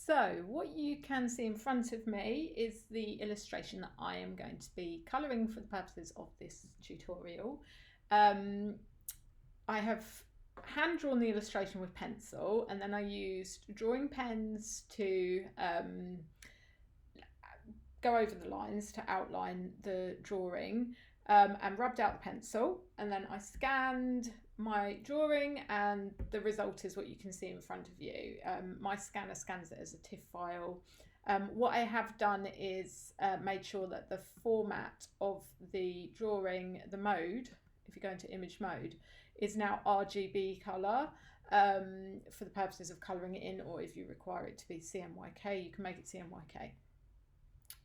So what you can see in front of me is the illustration that I am going to be colouring for the purposes of this tutorial. I have hand drawn the illustration with pencil, and then I used drawing pens to go over the lines to outline the drawing, and rubbed out the pencil, and then I scanned my drawing, and the result is what you can see in front of you. My scanner scans it as a TIFF file. What I have done is made sure that the format of the drawing, the mode, if you go into image mode, is now RGB colour for the purposes of colouring it in, or if you require it to be CMYK, you can make it CMYK.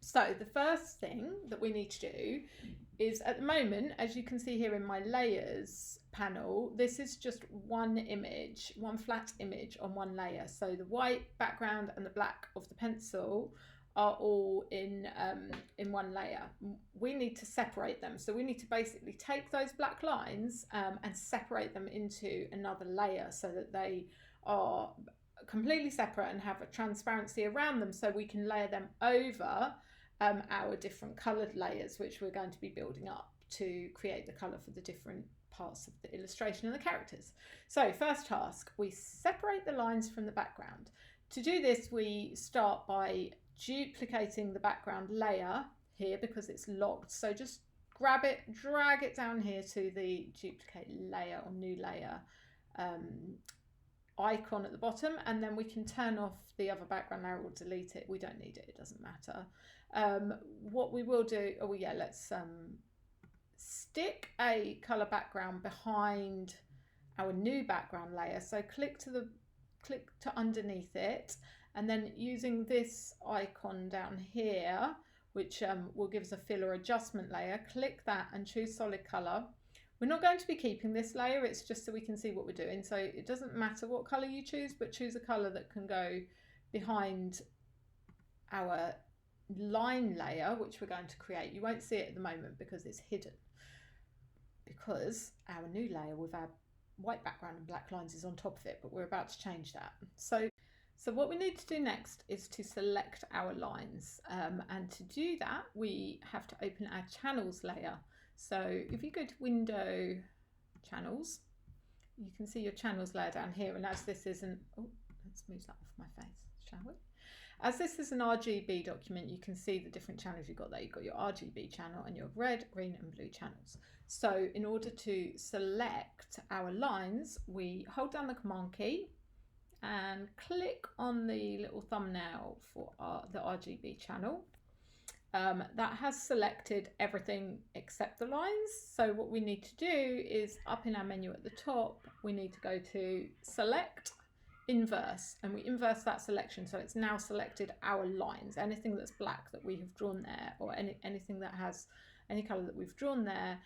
So the first thing that we need to do is, at the moment, as you can see here in my layers panel, this is just one image, one flat image on one layer. So the white background and the black of the pencil are all in one layer. We need to separate them. So we need to basically take those black lines and separate them into another layer so that they are completely separate and have a transparency around them, so we can layer them over our different coloured layers, which we're going to be building up to create the colour for the different parts of the illustration and the characters. So first task, we separate the lines from the background. To do this, we start by duplicating the background layer here because it's locked. So just grab it, drag it down here to the duplicate layer or new layer icon at the bottom, and then we can turn off the other background layer or delete it. We don't need it, it doesn't matter. What we will do, let's stick a color background behind our new background layer. So click to underneath it, and then using this icon down here, which will give us a fill or adjustment layer, click that and choose solid color. We're not going to be keeping this layer, it's just so we can see what we're doing. So it doesn't matter what colour you choose, but choose a colour that can go behind our line layer, which we're going to create. You won't see it at the moment because it's hidden, because our new layer with our white background and black lines is on top of it, but we're about to change that. So what we need to do next is to select our lines, and to do that we have to open our channels layer. So if you go to Window, Channels, you can see your channels layer down here, and as this is let's move that off my face, shall we? As this is an RGB document, you can see the different channels you've got there. You've got your RGB channel and your red, green and blue channels. So in order to select our lines, we hold down the Command key and click on the little thumbnail for the RGB channel. That has selected everything except the lines. So what we need to do is, up in our menu at the top, we need to go to Select, Inverse, and we inverse that selection. So it's now selected our lines. Anything that's black that we have drawn there, or anything that has any colour that we've drawn there,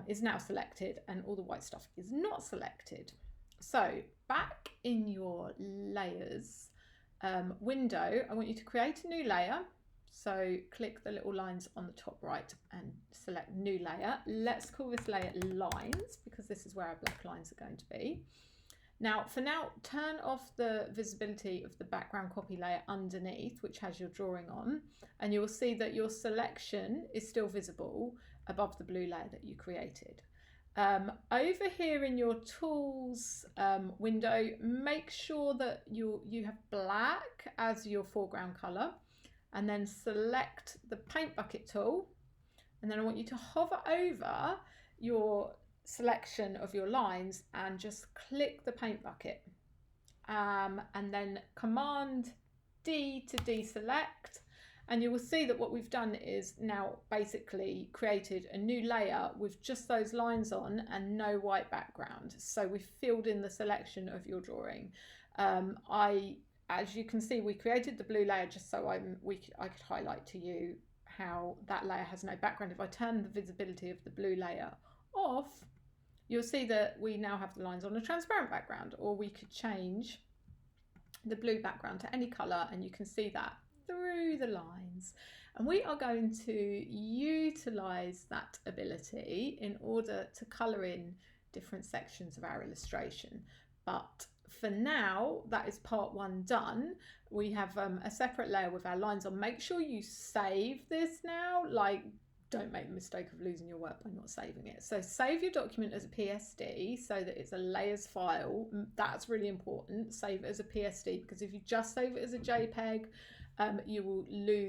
is now selected, and all the white stuff is not selected. So back in your layers window, I want you to create a new layer. So click the little lines on the top right and select new layer. Let's call this layer lines, because this is where our black lines are going to be. Now, for now, turn off the visibility of the background copy layer underneath, which has your drawing on, and you will see that your selection is still visible above the blue layer that you created. Over here in your tools window, make sure that you have black as your foreground color, and then select the paint bucket tool, and then I want you to hover over your selection of your lines and just click the paint bucket, and then Command D to deselect, and you will see that what we've done is now basically created a new layer with just those lines on and no white background. So we've filled in the selection of your drawing. As you can see, we created the blue layer just so I could highlight to you how that layer has no background. If I turn the visibility of the blue layer off, you'll see that we now have the lines on a transparent background, or we could change the blue background to any colour, and you can see that through the lines. And we are going to utilise that ability in order to colour in different sections of our illustration. But for now, that is part 1 done. We have a separate layer with our lines on. Make sure you save this now. Like, don't make the mistake of losing your work by not saving it. So save your document as a PSD so that it's a layers file. That's really important. Save it as a PSD, because if you just save it as a JPEG, you will lose